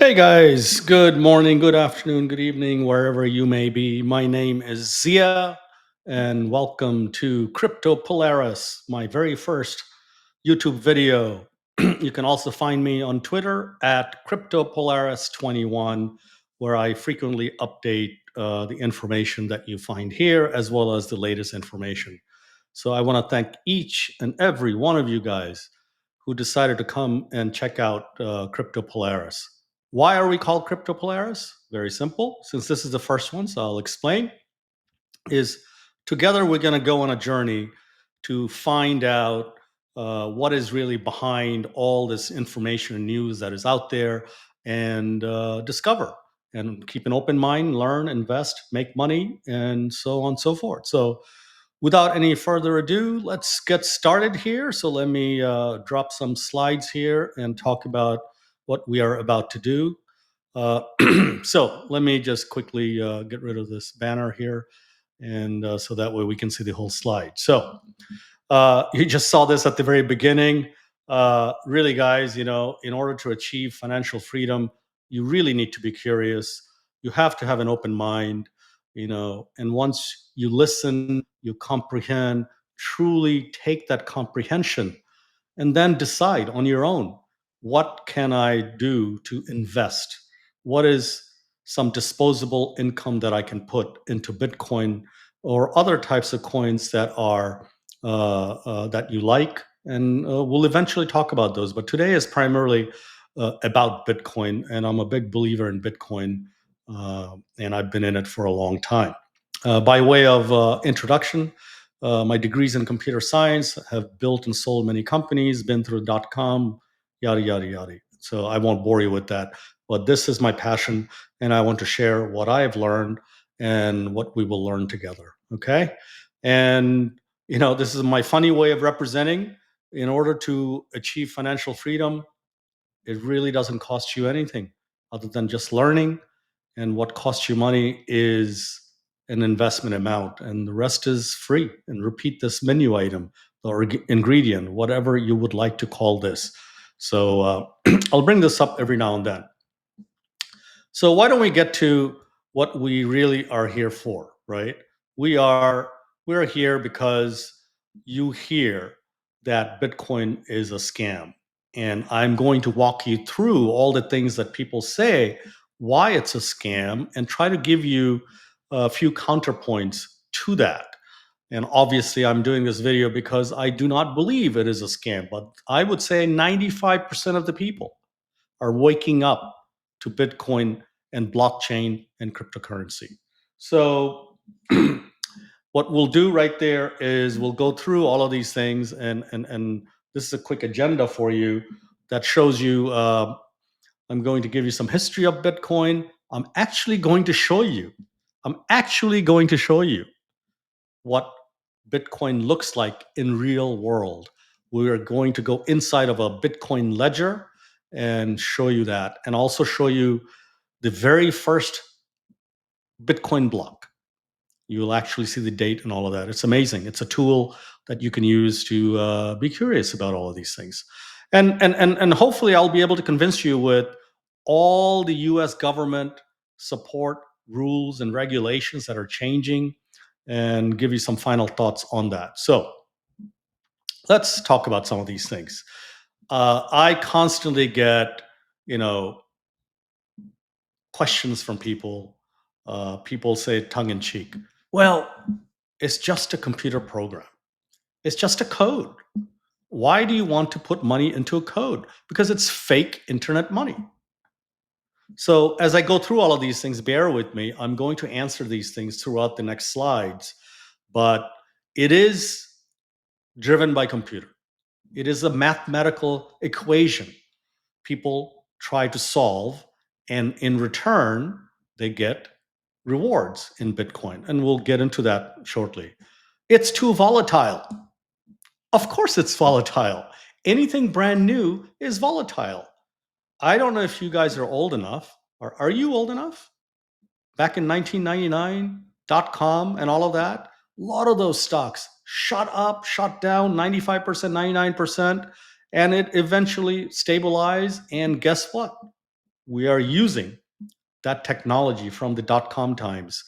Hey guys, good morning, good afternoon, good evening, wherever you may be. My name is Zia, and welcome to Crypto Polaris, my very first YouTube video. You can also find me on Twitter at CryptoPolaris21, where I frequently update the information that you find here, as well as the latest information. So I want to thank each and every one of you guys who decided to come and check out Crypto Polaris. Why are we called Crypto Polaris? Very simple. Since this is the first one, so I'll explain. Is together we're going to go on a journey to find out what is really behind all this information and news that is out there, and discover and keep an open mind, learn, invest, make money, and so on and so forth. So without any further ado, let's get started here. So let me drop some slides here and talk about what we are about to do. Uh, so let me just quickly get rid of this banner here, and so that way we can see the whole slide. So you just saw this at the very beginning. Really, guys, in order to achieve financial freedom, you really need to be curious. You have to have an open mind, and once you listen, you comprehend, truly take that comprehension, and then decide on your own, what can I do to invest? What is some disposable income that I can put into Bitcoin or other types of coins that are that you like? And we'll eventually talk about those. But today is primarily about Bitcoin, and I'm a big believer in Bitcoin, and I've been in it for a long time. By way of introduction, my degrees in computer science, have built and sold many companies, been through .com, yada, yada, yada. So I won't bore you with that. But this is my passion, and I want to share what I've learned and what we will learn together. Okay. And, this is my funny way of representing. In order to achieve financial freedom, it really doesn't cost you anything other than just learning, and what costs you money is an investment amount, and the rest is free. And repeat this menu item or ingredient, whatever you would like to call this. So I'll bring this up every now and then. So why don't we get to what we really are here for, right? We're here because you hear that Bitcoin is a scam. And I'm going to walk you through all the things that people say, why it's a scam, and try to give you a few counterpoints to that. And obviously, I'm doing this video because I do not believe it is a scam, but I would say 95% of the people are waking up to Bitcoin and blockchain and cryptocurrency. So, what we'll do right there is we'll go through all of these things, and this is a quick agenda for you that shows you. I'm going to give you some history of Bitcoin. I'm actually going to show you. I'm actually going to show you what Bitcoin looks like in real world. We are going to go inside of a Bitcoin ledger and show you that, and also show you the very first Bitcoin block. You will actually see the date and all of that. It's amazing. It's a tool that you can use to be curious about all of these things, and hopefully I'll be able to convince you with all the U.S. government support, rules, and regulations that are changing, and give you some final thoughts on that. So let's talk about some of these things. I constantly get, you know, questions from people. People say tongue in cheek, well, it's just a computer program. It's just a code. Why do you want to put money into a code? Because it's fake internet money. So as I go through all of these things, bear with me. I'm going to answer these things throughout the next slides, but it is driven by computer. It is a mathematical equation people try to solve, and in return, they get rewards in Bitcoin. And we'll get into that shortly. It's too volatile. Of course, it's volatile. Anything brand new is volatile. I don't know if you guys are old enough, or are you old enough? Back in 1999, .com and all of that, a lot of those stocks shot up, shot down 95%, 99%, and it eventually stabilized. And guess what? We are using that technology from the dot-com times.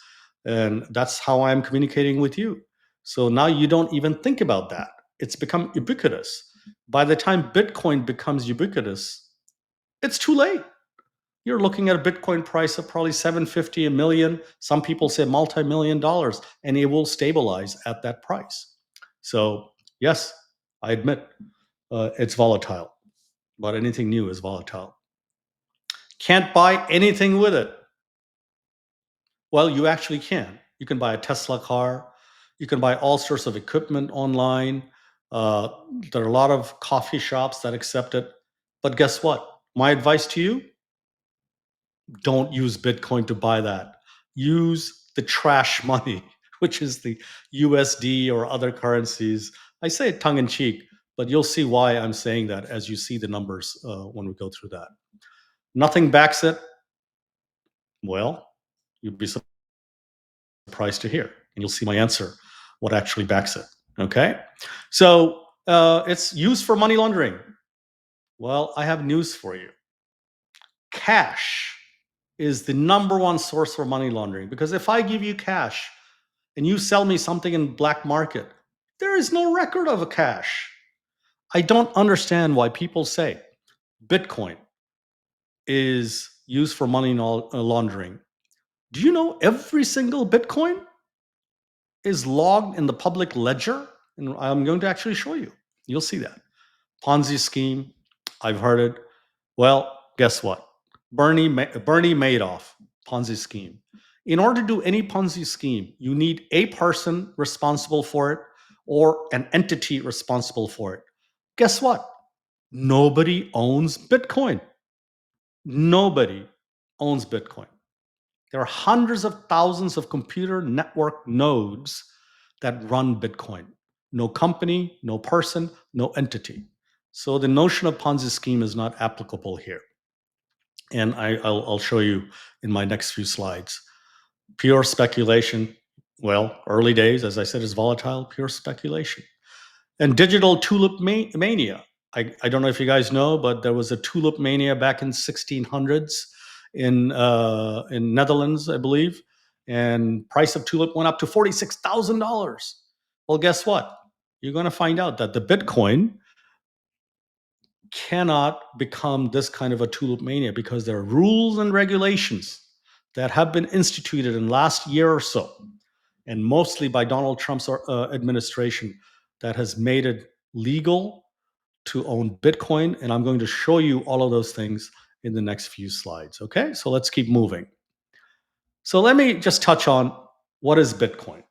And that's how I'm communicating with you. So now you don't even think about that. It's become ubiquitous. By the time Bitcoin becomes ubiquitous, it's too late. You're looking at a Bitcoin price of probably 750 a million. Some people say multi-million dollars, and it will stabilize at that price. So yes, I admit it's volatile, but anything new is volatile. Can't buy anything with it. Well, you actually can. You can buy a Tesla car. You can buy all sorts of equipment online. Uh, there are a lot of coffee shops that accept it. But guess what? My advice to you, don't use Bitcoin to buy that. Use the trash money, which is the USD or other currencies. I say it tongue in cheek, but you'll see why I'm saying that as you see the numbers when we go through that. Nothing backs it. Well, you'd be surprised to hear, and you'll see my answer, what actually backs it. Okay? So it's used for money laundering. Well, I have news for you. Cash is the number one source for money laundering, because if I give you cash and you sell me something in black market, there is no record of a cash. I don't understand why people say Bitcoin is used for money laundering. Do you know every single Bitcoin is logged in the public ledger? And I'm going to actually show you. You'll see that. Ponzi scheme, I've heard it. Well, guess what? Bernie Madoff, Ponzi scheme. In order to do any Ponzi scheme, you need a person responsible for it or an entity responsible for it. Guess what? Nobody owns Bitcoin. Nobody owns Bitcoin. There are hundreds of thousands of computer network nodes that run Bitcoin. No company, no person, no entity. So the notion of Ponzi scheme is not applicable here. And I'll show you in my next few slides. Pure speculation. Well, early days, as I said, is volatile, pure speculation. And digital tulip mania. I don't know if you guys know, but there was a tulip mania back in 1600s in Netherlands, I believe, and price of tulip went up to $46,000. Well, guess what? You're going to find out that the Bitcoin cannot become this kind of a tulip mania, because there are rules and regulations that have been instituted in the last year or so, and mostly by Donald Trump's administration, that has made it legal to own Bitcoin. And I'm going to show you all of those things in the next few slides. Okay, so let's keep moving. So let me just touch on what is Bitcoin.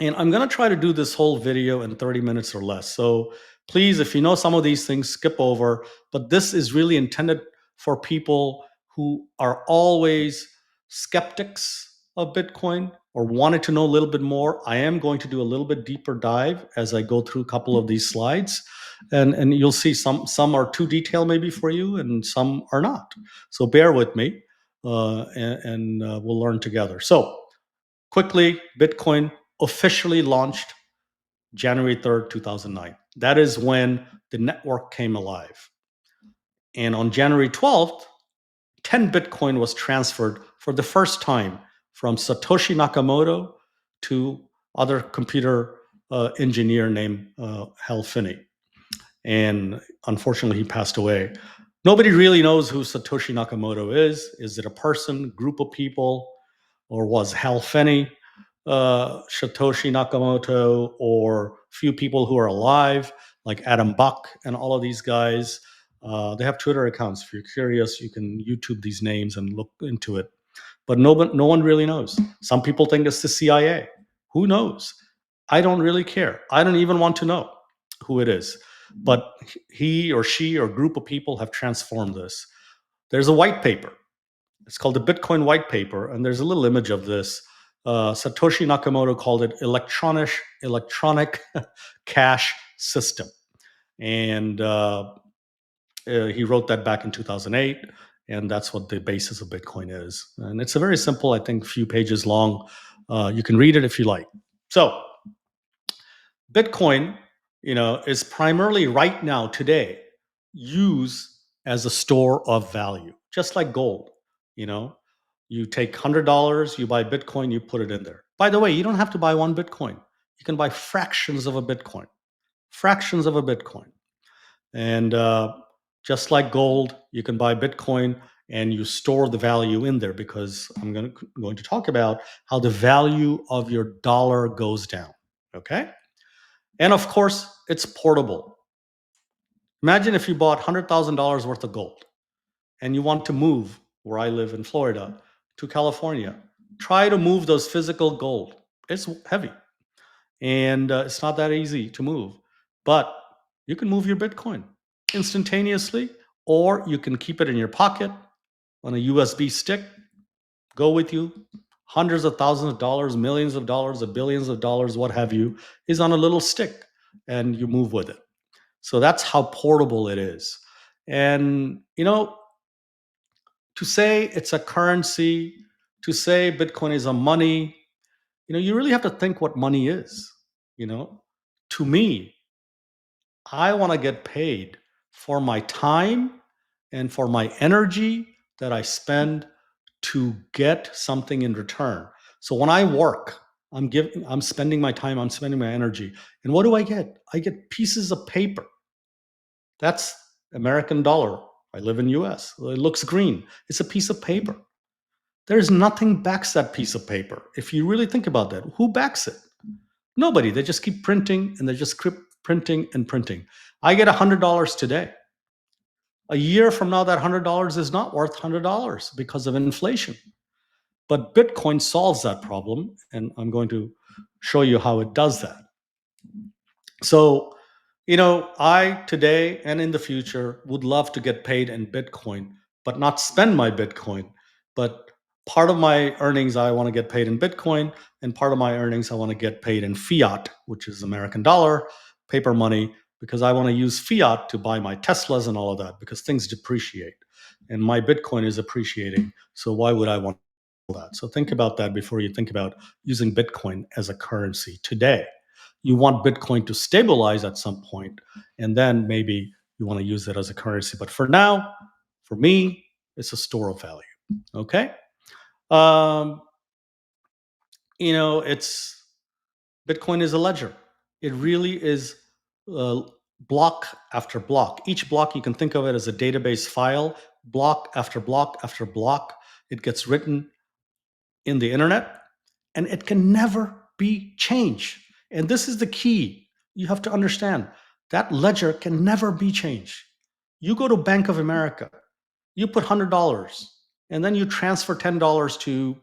And I'm going to try to do this whole video in 30 minutes or less. So please, if you know some of these things, skip over. But this is really intended for people who are always skeptics of Bitcoin or wanted to know a little bit more. I am going to do a little bit deeper dive as I go through a couple of these slides. And you'll see some are too detailed maybe for you, and some are not. So bear with me, and we'll learn together. So quickly, Bitcoin officially launched January 3rd, 2009. That is when the network came alive. And on January 12th, 10 Bitcoin was transferred for the first time from Satoshi Nakamoto to other computer engineer named Hal Finney. And unfortunately, he passed away. Nobody really knows who Satoshi Nakamoto is. Is it a person, group of people, or was Hal Finney Satoshi Nakamoto, or few people who are alive, like Adam Buck and all of these guys? They have Twitter accounts. If you're curious, you can YouTube these names and look into it. But no one really knows. Some people think it's the CIA. Who knows? I don't really care. I don't even want to know who it is. But he or she or group of people have transformed this. There's a white paper. It's called the Bitcoin White Paper, and there's a little image of this. Satoshi Nakamoto called it electronic cash system, and he wrote that back in 2008, and that's what the basis of Bitcoin is. And it's a very simple, I think, few pages long. You can read it if you like. So, Bitcoin, is primarily right now today used as a store of value. just like gold. You know, you take $100, you buy Bitcoin, you put it in there. By the way, you don't have to buy one Bitcoin. You can buy fractions of a Bitcoin, fractions of a Bitcoin. And just like gold, you can buy Bitcoin and you store the value in there, because going to talk about how the value of your dollar goes down. Okay. And of course, it's portable. Imagine if you bought $100,000 worth of gold and you want to move where I live in Florida to California. Try to move those physical gold. It's heavy and it's not that easy to move, but you can move your Bitcoin instantaneously, or you can keep it in your pocket on a USB stick, go with you. Hundreds of thousands of dollars, millions of dollars, or billions of dollars, what have you, is on a little stick and you move with it. So that's how portable it is. And, to say it's a currency, to say Bitcoin is a money, you really have to think what money is. You know, to me, I want to get paid for my time and for my energy that I spend to get something in return. So when I work, I'm spending my time, I'm spending my energy. And what do I get? I get pieces of paper. That's American dollar. I live in US. It looks green. It's a piece of paper. There's nothing backs that piece of paper. If you really think about that, who backs it? Nobody. They just keep printing and they just keep printing and printing. I get $100 today. A year from now, that $100 is not worth $100 because of inflation. But Bitcoin solves that problem, and I'm going to show you how it does that. So, I today and in the future would love to get paid in Bitcoin, but not spend my Bitcoin. But part of my earnings, I want to get paid in Bitcoin, and part of my earnings, I want to get paid in fiat, which is American dollar, paper money, because I want to use fiat to buy my Teslas and all of that, because things depreciate. And my Bitcoin is appreciating. So why would I want that? So think about that before you think about using Bitcoin as a currency today. You want Bitcoin to stabilize at some point, and then maybe you want to use it as a currency. But for now, for me, it's a store of value. Okay. Um, it's Bitcoin is a ledger. It really is block after block. Each block, you can think of it as a database file, block after block after block. It gets written in the internet, and it can never be changed. And this is the key. You have to understand that ledger can never be changed. You go to Bank of America, you put $100, and then you transfer $10 to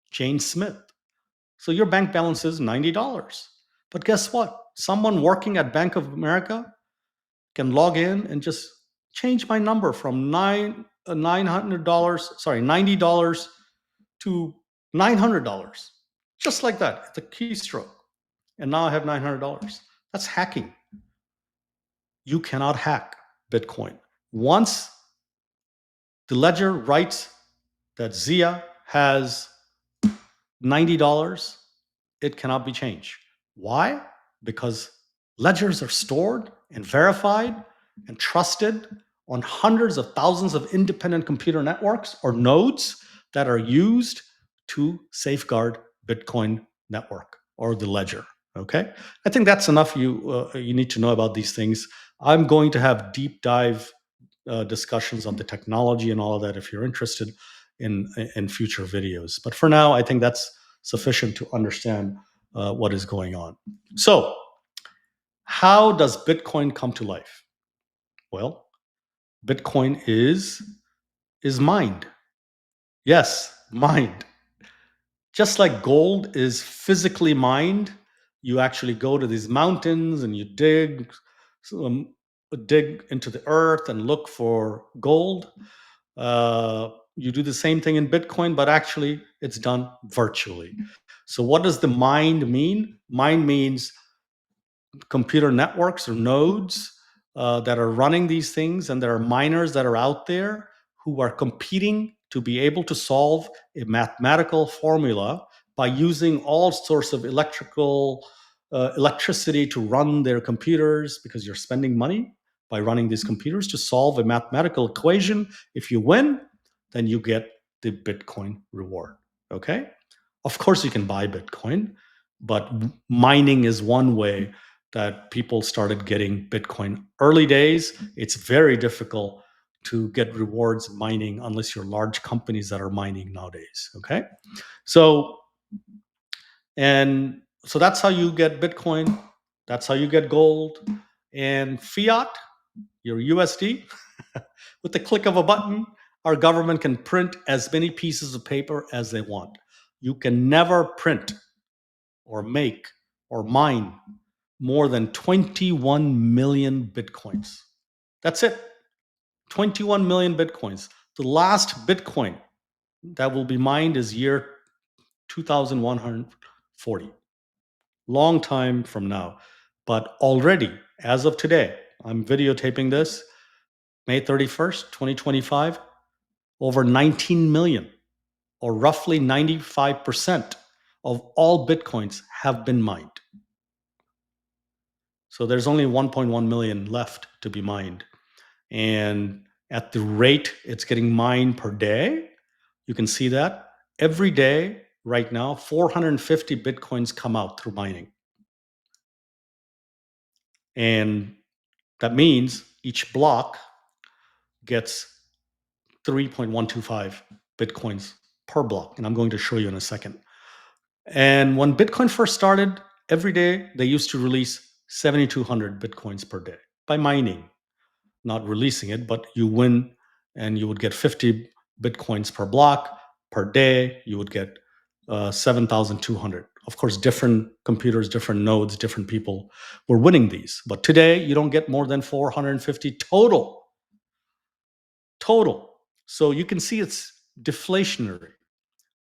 Jane Smith. So your bank balance is $90. But guess what? Someone working at Bank of America can log in and just change my number from $900, sorry, $90 to $900, just like that, at the keystroke. And now I have $900. That's hacking. You cannot hack Bitcoin. Once the ledger writes that Zia has $90, it cannot be changed. Why? Because ledgers are stored and verified and trusted on hundreds of thousands of independent computer networks or nodes that are used to safeguard Bitcoin network or the ledger. Okay, I think that's enough. You need to know about these things. I'm going to have deep dive discussions on the technology and all of that if you're interested in future videos. But for now, I think that's sufficient to understand what is going on. So, how does Bitcoin come to life? Well, Bitcoin is mined. Yes, mined. Just like gold is physically mined, you actually go to these mountains and you dig into the earth and look for gold. You do the same thing in Bitcoin, but actually it's done virtually. So, what does the mined mean? Mined means computer networks or nodes that are running these things, and there are miners that are out there who are competing to be able to solve a mathematical formula by using all sorts of electricity to run their computers, because you're spending money by running these computers to solve a mathematical equation. If you win, then you get the Bitcoin reward. Okay. Of course, you can buy Bitcoin, but mining is one way that people started getting Bitcoin. Early days, it's very difficult to get rewards mining unless you're large companies that are mining nowadays. Okay. So, and so that's how you get Bitcoin. That's how you get gold. And fiat, your USD, with the click of a button, our government can print as many pieces of paper as they want. You can never print or make or mine more than 21 million Bitcoins. That's it. 21 million Bitcoins. The last Bitcoin that will be mined is year 2140. Long time from now. But already, as of today, I'm videotaping this, May 31st, 2025, over 19 million, or roughly 95% of all Bitcoins have been mined. So there's only 1.1 million left to be mined. And at the rate it's getting mined per day, you can see that every day right now, 450 Bitcoins come out through mining. And that means each block gets 3.125 Bitcoins per block. And I'm going to show you in a second. And when Bitcoin first started, every day they used to release 7,200 Bitcoins per day by mining, not releasing it, but you win and you would get 50 Bitcoins per block per day. You would get 7,200. Of course, different computers, different nodes, different people were winning these. But today, you don't get more than 450 total. Total. So you can see it's deflationary.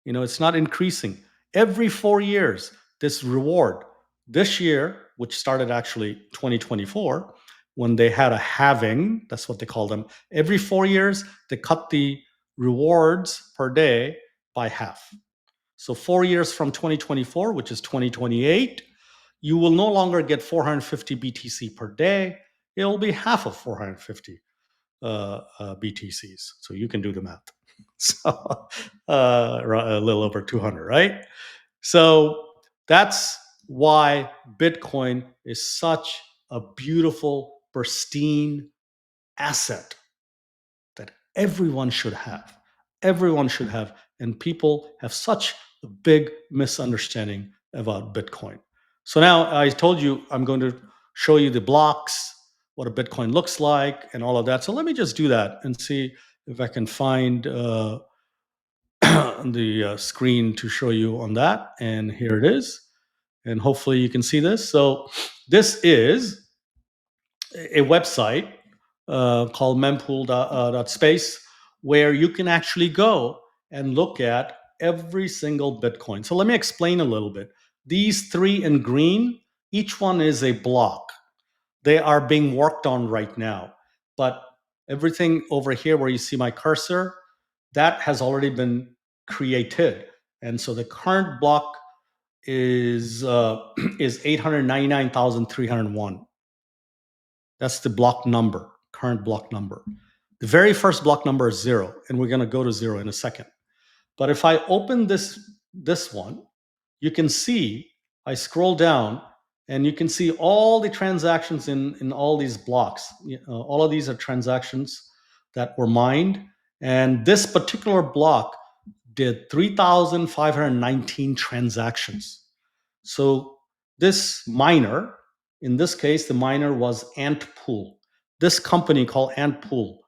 It's not increasing. Every 4 years, this reward, this year, which started actually 2024, when they had a halving, that's what they call them. Every 4 years, they cut the rewards per day by half. So 4 years from 2024, which is 2028, you will no longer get 450 BTC per day. It will be half of 450 BTCs. So you can do the math. So a little over 200, right? So that's why Bitcoin is such a beautiful, pristine asset that everyone should have. Everyone should have. And people have such a big misunderstanding about Bitcoin. So now I told you I'm going to show you the blocks, what a Bitcoin looks like, and all of that. So let me just do that and see if I can find the screen to show you on that. And here it is. And hopefully you can see this. So this is a website called mempool.space where you can actually go and look at every single Bitcoin. So let me explain a little bit. These three in green, each one is a block. They are being worked on right now. But everything over here where you see my cursor, that has already been created. And so the current block is is 899,301. That's the block number, current block number. The very first block number is 0, and we're going to go to 0 in a second. But if I open this one, you can see I scroll down and you can see all the transactions in all these blocks. All of these are transactions that were mined, and this particular block did 3,519 transactions. So this miner, in this case, the miner was Antpool. This company called Antpool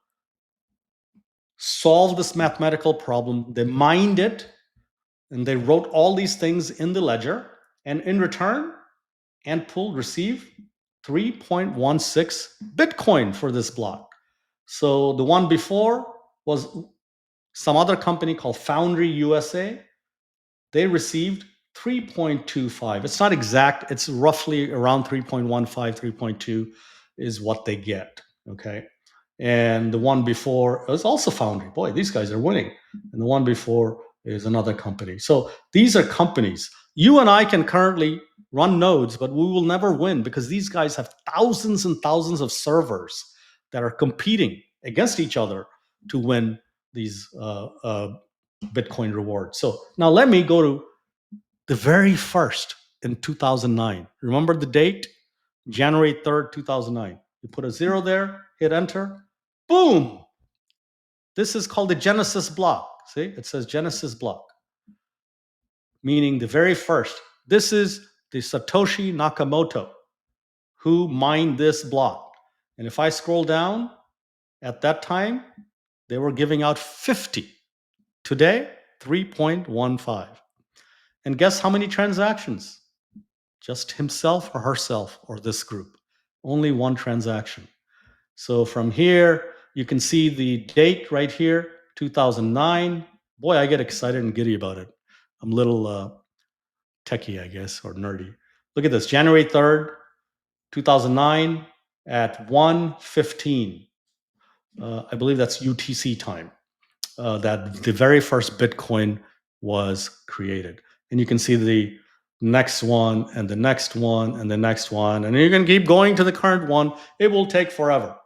solved this mathematical problem. They mined it and they wrote all these things in the ledger. And in return, Antpool received 3.16 Bitcoin for this block. So the one before was some other company called Foundry USA. They received 3.25. It's not exact, it's roughly around 3.15, 3.2 is what they get. Okay. And the one before was also Foundry. Boy, these guys are winning. And the one before is another company. So these are companies. You and I can currently run nodes, but we will never win because these guys have thousands and thousands of servers that are competing against each other to win these Bitcoin rewards. So now let me go to the very first in 2009. Remember the date? January 3rd, 2009. You put a zero there, hit enter, boom. This is called the Genesis block. See, it says Genesis block, meaning the very first. This is the Satoshi Nakamoto who mined this block. And if I scroll down, at that time, they were giving out 50. Today, 3.15. And guess how many transactions? Just himself or herself or this group. Only one transaction. So from here, you can see the date right here, 2009. Boy, I get excited and giddy about it. I'm a little techie, I guess, or nerdy. Look at this, January 3rd, 2009 at 1:15. I believe that's UTC time. That the very first Bitcoin was created. And you can see the next one and the next one and the next one. And you can keep going to the current one. It will take forever.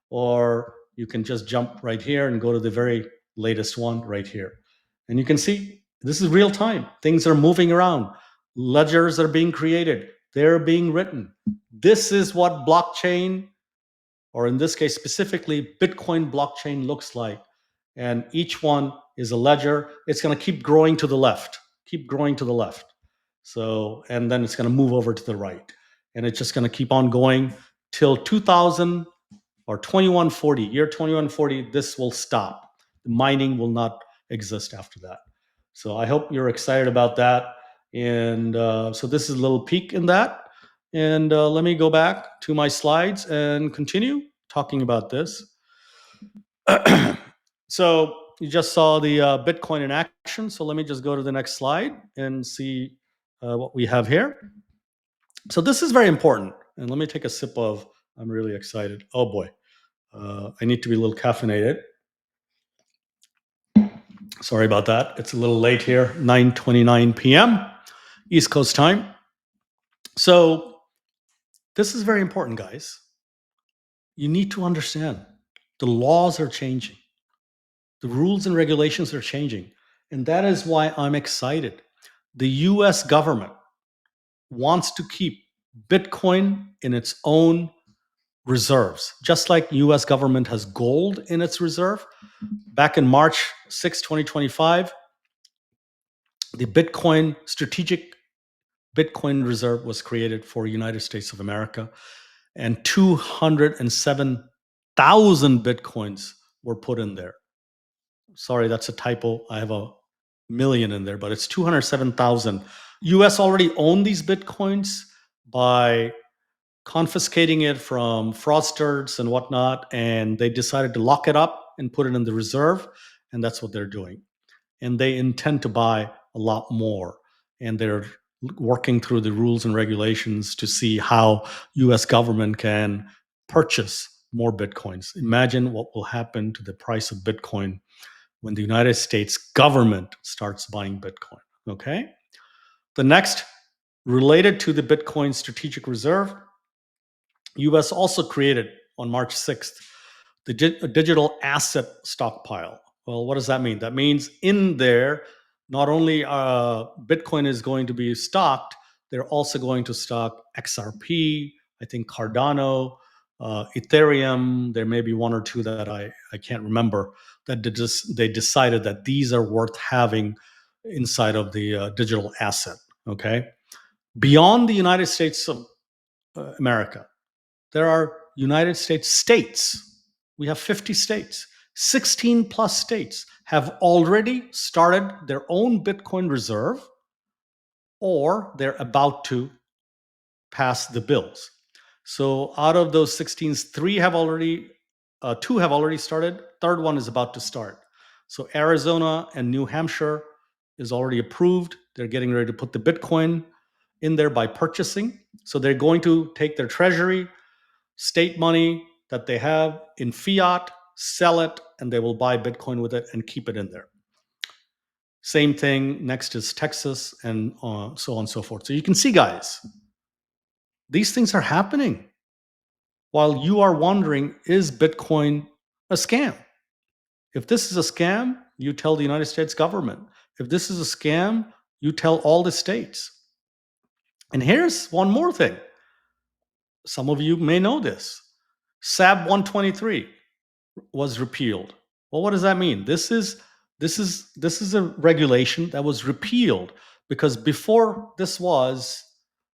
Or you can just jump right here and go to the very latest one right here. And you can see this is real time. Things are moving around. Ledgers are being created. They're being written. This is what blockchain, or in this case specifically, Bitcoin blockchain looks like. And each one is a ledger. It's going to keep growing to the left, keep growing to the left. So, and then it's going to move over to the right. And it's just going to keep on going till 2000 or 2140, year 2140, this will stop. The mining will not exist after that. So I hope you're excited about that. And so this is a little peek in that. And let me go back to my slides and continue talking about this. So you just saw the Bitcoin in action. So let me just go to the next slide and see what we have here. So this is very important. And let me take a sip of, I'm really excited. Oh boy, I need to be a little caffeinated. Sorry about that. It's a little late here, 9:29 p.m. East Coast time. So this is very important, guys. You need to understand the laws are changing. The rules and regulations are changing. And that is why I'm excited. The US government wants to keep Bitcoin in its own reserves, just like US government has gold in its reserve. Back in March 6, 2025, the Bitcoin strategic Bitcoin reserve was created for United States of America, and 207,000 Bitcoins were put in there. Sorry, that's a typo. I have a million in there, but it's 207,000. US already owned these Bitcoins by confiscating it from fraudsters and whatnot, and they decided to lock it up and put it in the reserve, and that's what they're doing. And they intend to buy a lot more, and they're working through the rules and regulations to see how US government can purchase more Bitcoins. Imagine what will happen to the price of Bitcoin when the United States government starts buying Bitcoin. Okay. The next, related to the Bitcoin strategic reserve, US also created on March 6th the digital asset stockpile. Well, what does that mean? That means in there, not only Bitcoin is going to be stocked, they're also going to stock XRP, I think Cardano, Ethereum. There may be one or two that I can't remember, that they decided that these are worth having inside of the digital asset. Okay. Beyond the United States of America, there are United States states. We have 50 states. 16 plus states have already started their own Bitcoin reserve, or they're about to pass the bills. So out of those 16, two have already started. Third one is about to start. So Arizona and New Hampshire is already approved. They're getting ready to put the Bitcoin in there by purchasing. So they're going to take their treasury, state money that they have in fiat, sell it, and they will buy Bitcoin with it and keep it in there. Same thing. Next is Texas, and so on and so forth. So you can see, guys, these things are happening while you are wondering, is Bitcoin a scam? If this is a scam, you tell the United States government. If this is a scam, you tell all the states. And here's one more thing. Some of you may know this. SAB 123 was repealed. Well, what does that mean? This is a regulation that was repealed because before this was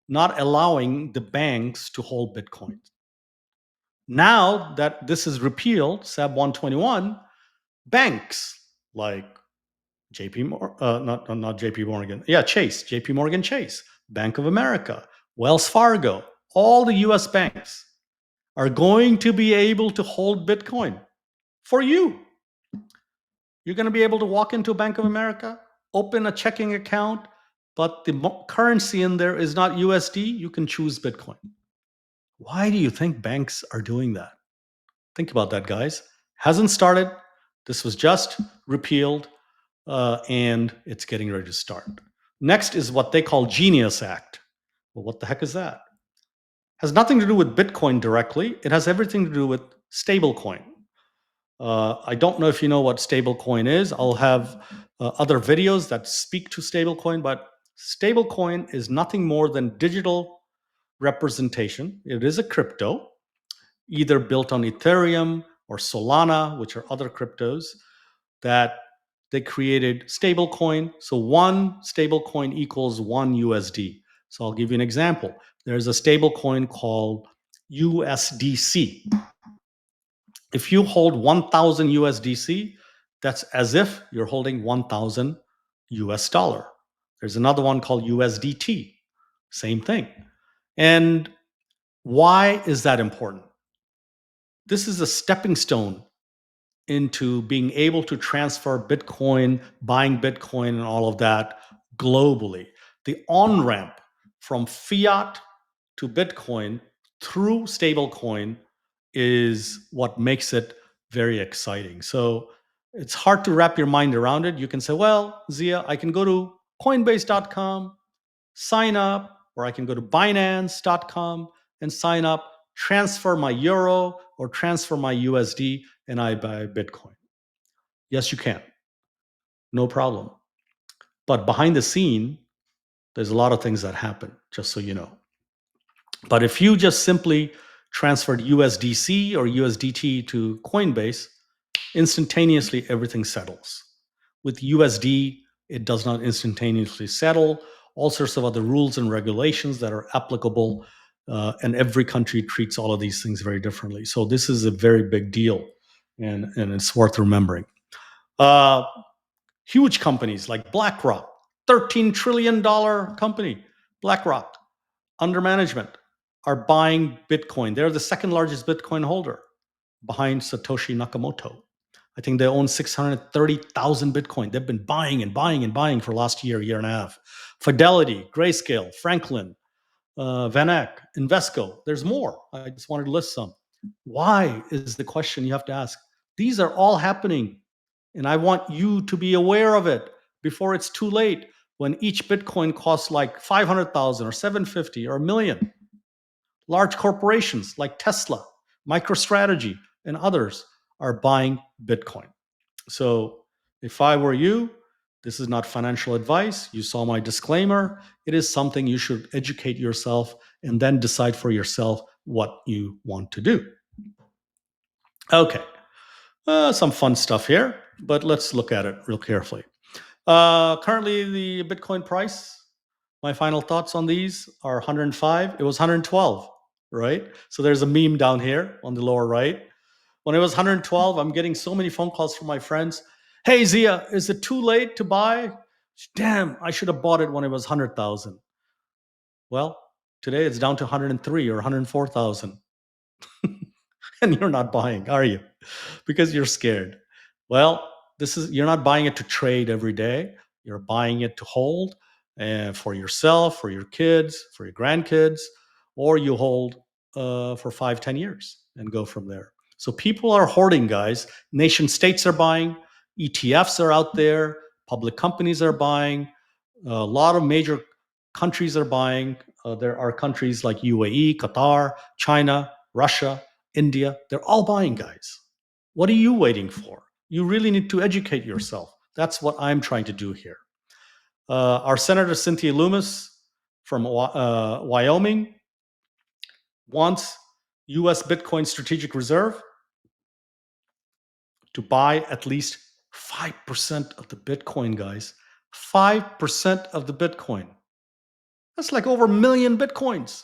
not allowing the banks to hold Bitcoin. Now that this is repealed, SAB 121, banks like JP Morgan, not JP Morgan, yeah, Chase, JP Morgan Chase, Bank of America, Wells Fargo, all the US banks are going to be able to hold Bitcoin for you. You're going to be able to walk into Bank of America, open a checking account, but the currency in there is not USD. You can choose Bitcoin. Why do you think banks are doing that? Think about that, guys. Hasn't started. This was just repealed, and it's getting ready to start. Next is what they call Genius Act. Well, what the heck is that? Has nothing to do with Bitcoin directly. It has everything to do with stablecoin. I don't know if you know what stablecoin is. I'll have other videos that speak to stablecoin, but stablecoin is nothing more than digital representation. It is a crypto, either built on Ethereum or Solana, which are other cryptos that they created stablecoin. So one stablecoin equals one USD. So I'll give you an example. There's a stablecoin called USDC. If you hold 1,000 USDC, that's as if you're holding 1,000 US dollar. There's another one called USDT. Same thing. And why is that important? This is a stepping stone into being able to transfer Bitcoin, buying Bitcoin, and all of that globally. The on ramp from fiat to Bitcoin through stablecoin is what makes it very exciting. So it's hard to wrap your mind around it. You can say, well, Zia, I can go to coinbase.com, sign up, or I can go to binance.com and sign up, transfer my euro or transfer my USD, and I buy Bitcoin. Yes, you can. No problem. But behind the scene, there's a lot of things that happen, just so you know. But if you just simply transferred USDC or USDT to Coinbase, instantaneously everything settles. With USD, it does not instantaneously settle. All sorts of other rules and regulations that are applicable, and every country treats all of these things very differently. So this is a very big deal, and it's worth remembering. Huge companies like BlackRock, $13 trillion company, BlackRock, under management, are buying Bitcoin. They're the second largest Bitcoin holder behind Satoshi Nakamoto. I think they own 630,000 Bitcoin. They've been buying and buying and buying for last year, year and a half. Fidelity, Grayscale, Franklin, Vanek, Invesco. There's more. I just wanted to list some. Why is the question you have to ask. These are all happening, and I want you to be aware of it before it's too late, when each Bitcoin costs like 500,000 or 750 or a million. Large corporations like Tesla, MicroStrategy, and others are buying Bitcoin. So if I were you, this is not financial advice. You saw my disclaimer. It is something you should educate yourself and then decide for yourself what you want to do. Okay, some fun stuff here, but let's look at it real carefully. Currently, the Bitcoin price, my final thoughts on these are 105. It was 112, right? So there's a meme down here on the lower right. When it was 112, I'm getting so many phone calls from my friends. Hey, Zia, is it too late to buy? Damn, I should have bought it when it was 100,000. Well, today it's down to 103 or 104,000. And you're not buying, are you? Because you're scared. Well, you're not buying it to trade every day. You're buying it to hold, for yourself, for your kids, for your grandkids, or you hold for 5, 10 years and go from there. So people are hoarding, guys. Nation states are buying, ETFs are out there, public companies are buying, a lot of major countries are buying. There are countries like UAE, Qatar, China, Russia, India. They're all buying, guys. What are you waiting for? You really need to educate yourself. That's what I'm trying to do here. Our Senator Cynthia Loomis from Wyoming wants US Bitcoin Strategic Reserve to buy at least 5% of the Bitcoin, guys. 5% of the Bitcoin. That's like over a million Bitcoins.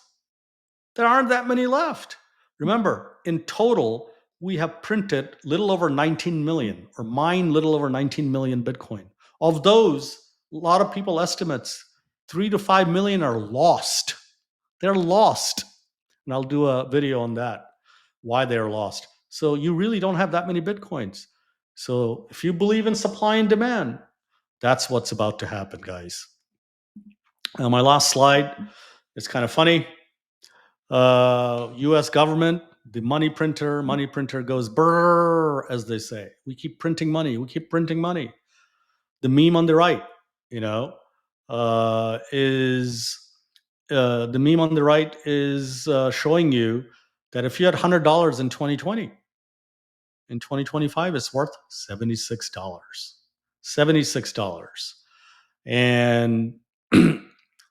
There aren't that many left. Remember, in total, we have printed little over 19 million or mined little over 19 million Bitcoin. Of those, a lot of people estimates 3 to 5 million are lost. They're lost. And I'll do a video on that, why they're lost. So you really don't have that many Bitcoins. So if you believe in supply and demand, that's what's about to happen, guys. My last slide is kind of funny. US government, the money printer goes brrr, as they say. We keep printing money. We keep printing money. The meme on the right, you know, is the meme on the right is showing you that if you had $100 in 2020, in 2025, it's worth $76. $76. And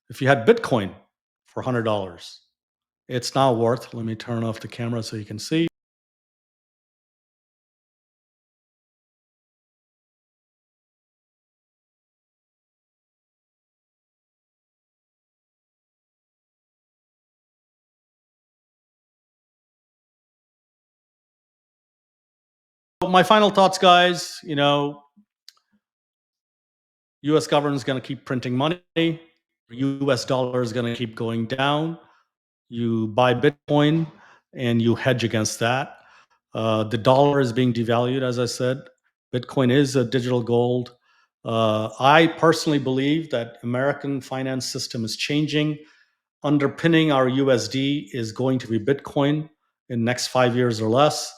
if you had Bitcoin for $100, it's now worth, let me turn off the camera so you can see. My final thoughts, guys, you know, US government is going to keep printing money. US dollar is going to keep going down. You buy Bitcoin and you hedge against that. The dollar is being devalued, as I said. Bitcoin is a digital gold. I personally believe that American finance system is changing. Underpinning our USD is going to be Bitcoin in next 5 years or less.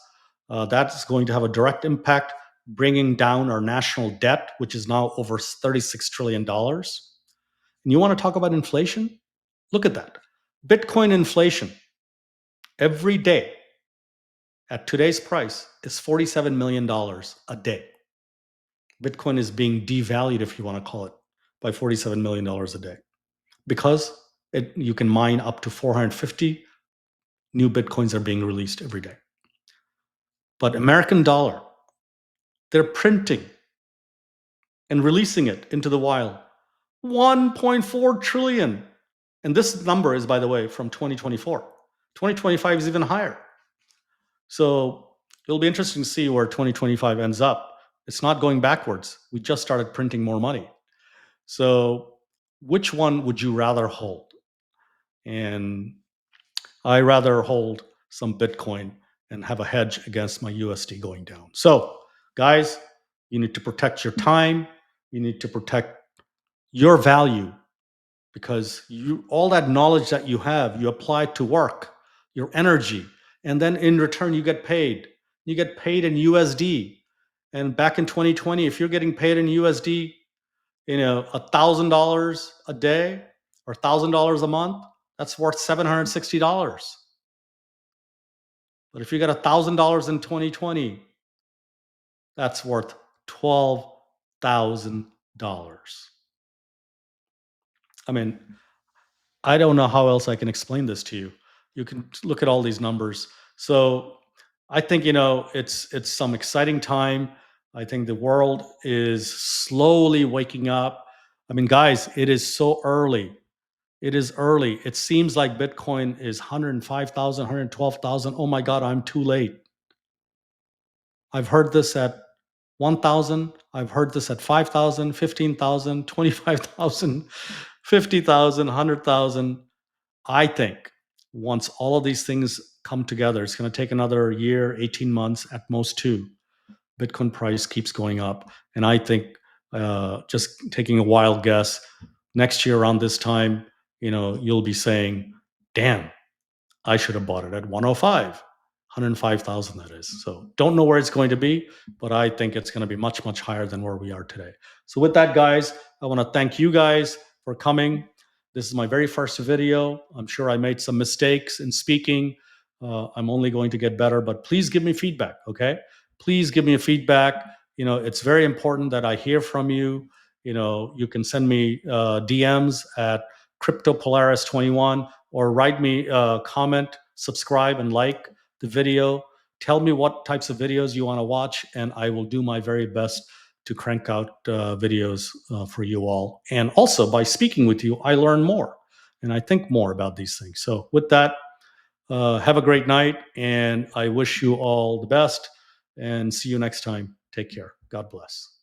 That's going to have a direct impact, bringing down our national debt, which is now over $36 trillion. And you want to talk about inflation? Look at that. Bitcoin inflation every day at today's price is $47 million a day. Bitcoin is being devalued, if you want to call it, by $47 million a day because you can mine up to 450 new Bitcoins are being released every day. But American dollar, they're printing and releasing it into the wild. 1.4 trillion. And this number is, by the way, from 2024. 2025 is even higher. So it'll be interesting to see where 2025 ends up. It's not going backwards. We just started printing more money. So which one would you rather hold? And I rather hold some Bitcoin and have a hedge against my USD going down. So, guys, you need to protect your time. You need to protect your value because all that knowledge that you have, you apply to work, your energy, and then in return you get paid. You get paid in USD. And back in 2020, if you're getting paid in USD, you know, $1,000 a day or $1,000 a month, that's worth $760. But if you got $1,000 in 2020, that's worth $12,000. I mean, I don't know how else I can explain this to you. You can look at all these numbers. So I think, you know, it's some exciting time. I think the world is slowly waking up. I mean, guys, it is so early. It is early. It seems like Bitcoin is 105,000, 112,000. Oh my God, I'm too late. I've heard this at 1,000. I've heard this at 5,000, 15,000, 25,000, 50,000, 100,000. I think once all of these things come together, it's going to take another year, 18 months, at most two. Bitcoin price keeps going up. And I think just taking a wild guess, next year around this time, you know, you'll be saying, damn, I should have bought it at 105, 105,000 that is. So don't know where it's going to be, but I think it's going to be much, much higher than where we are today. So with that, guys, I want to thank you guys for coming. This is my very first video. I'm sure I made some mistakes in speaking. I'm only going to get better, but please give me feedback, okay? Please give me a feedback. it's very important that I hear from you. You can send me DMs at CryptoPolaris21, or write me a comment, subscribe, and like the video. Tell me what types of videos you want to watch, and I will do my very best to crank out videos for you all. And also, by speaking with you, I learn more and I think more about these things. So, with that, have a great night, and I wish you all the best, and see you next time. Take care. God bless.